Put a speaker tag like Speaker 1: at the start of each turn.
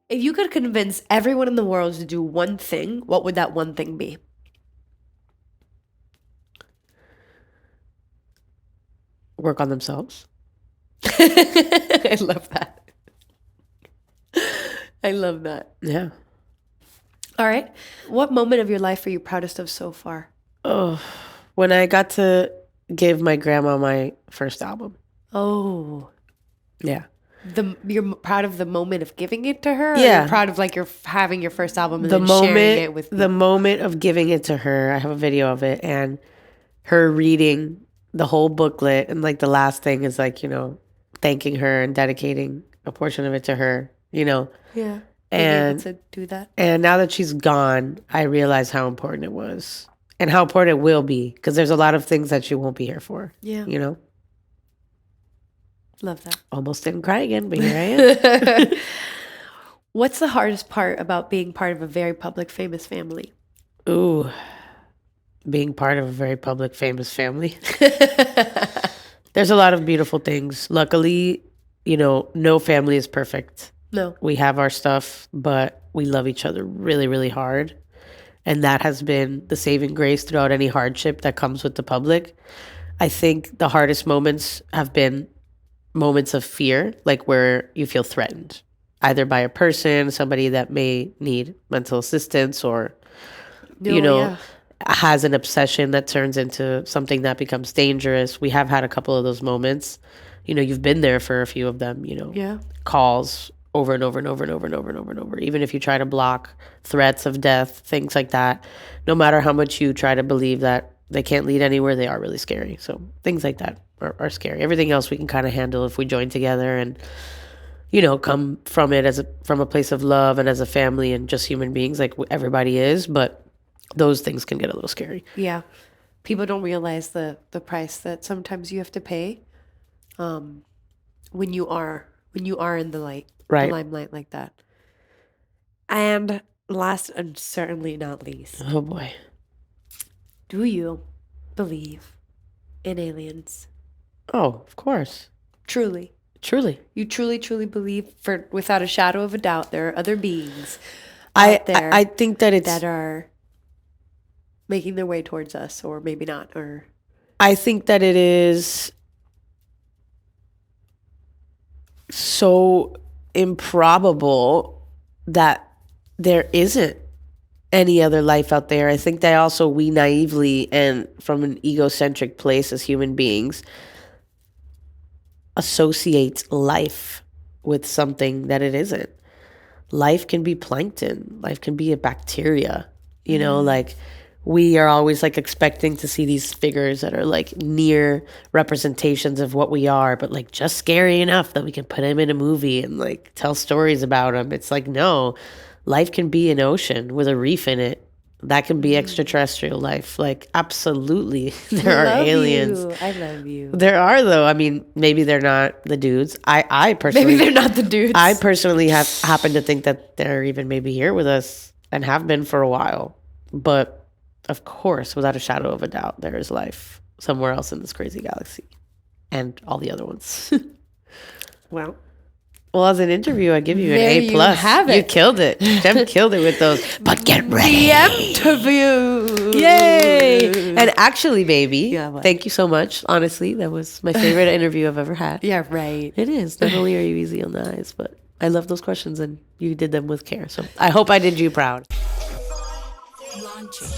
Speaker 1: If you could convince everyone in the world to do one thing, what would that one thing be?
Speaker 2: Work on themselves.
Speaker 1: I love that. I love that.
Speaker 2: Yeah.
Speaker 1: All right. What moment of your life are you proudest of so far?
Speaker 2: Oh, when I got to give my grandma my first album.
Speaker 1: Oh,
Speaker 2: Yeah.
Speaker 1: you're proud of the moment of giving it to her, or
Speaker 2: Yeah.
Speaker 1: you're proud of like you're having your first album and
Speaker 2: The
Speaker 1: then sharing it
Speaker 2: moment,
Speaker 1: with
Speaker 2: the
Speaker 1: people?
Speaker 2: moment of giving it to her, I have a video of it, and her reading the whole booklet, and like the last thing is like, thanking her and dedicating a portion of it to her,
Speaker 1: Yeah. Being able
Speaker 2: and
Speaker 1: to do that.
Speaker 2: and now that she's gone, I realize how important it was and how important it will be, because there's a lot of things that she won't be here for.
Speaker 1: Yeah. Love that.
Speaker 2: Almost didn't cry again, but here I am.
Speaker 1: What's the hardest part about being part of a very public, famous family?
Speaker 2: Ooh, being part of a very public, famous family. There's a lot of beautiful things. Luckily, no family is perfect.
Speaker 1: No.
Speaker 2: We have our stuff, but we love each other really, really hard. And that has been the saving grace throughout any hardship that comes with the public. I think the hardest moments have been moments of fear, like where you feel threatened, either by a person, somebody that may need mental assistance, or,
Speaker 1: Yeah.
Speaker 2: has an obsession that turns into something that becomes dangerous. We have had a couple of those moments. You've been there for a few of them,
Speaker 1: Yeah.
Speaker 2: calls over and over and over and over and over and over and over. Even if you try to block threats of death, things like that, no matter how much you try to believe that they can't lead anywhere, they are really scary. So things like that are scary. Everything else we can kind of handle if we join together and, come from it from a place of love and as a family and just human beings like everybody is. But those things can get a little scary.
Speaker 1: Yeah. People don't realize the price that sometimes you have to pay when you are in the light,
Speaker 2: Right.
Speaker 1: the limelight like that. And last and certainly not least,
Speaker 2: Oh boy.
Speaker 1: do you believe in aliens?
Speaker 2: Oh, of course.
Speaker 1: Truly.
Speaker 2: Truly.
Speaker 1: You truly, truly believe, without a shadow of a doubt, there are other beings out there
Speaker 2: I think that
Speaker 1: that are making their way towards us, or maybe not, or
Speaker 2: I think that it is so improbable that there isn't any other life out there. I think that also we naively and from an egocentric place as human beings associate life with something that it isn't. Life can be plankton. Life can be a bacteria. Like we are always like expecting to see these figures that are like near representations of what we are, but like just scary enough that we can put them in a movie and like tell stories about them. It's like, no, life can be an ocean with a reef in it. That can be extraterrestrial life. Like, absolutely, there are aliens.
Speaker 1: I love you.
Speaker 2: There are, though. I mean, maybe they're not the dudes. I personally,
Speaker 1: Maybe they're not the dudes.
Speaker 2: I personally happen to think that they're even maybe here with us and have been for a while. But of course, without a shadow of a doubt, there is life somewhere else in this crazy galaxy and all the other ones. Well, as an interview, I give you an
Speaker 1: There
Speaker 2: A+.
Speaker 1: you have it.
Speaker 2: You killed it. Jem killed it with those. But get ready.
Speaker 1: The Emterview.
Speaker 2: Yay! And actually, baby,
Speaker 1: Yeah, what?
Speaker 2: thank you so much. Honestly, that was my favorite interview I've ever had.
Speaker 1: Yeah, right.
Speaker 2: It is. Not only are you easy on the eyes, but I love those questions and you did them with care. So I hope I did you proud.
Speaker 3: Launching.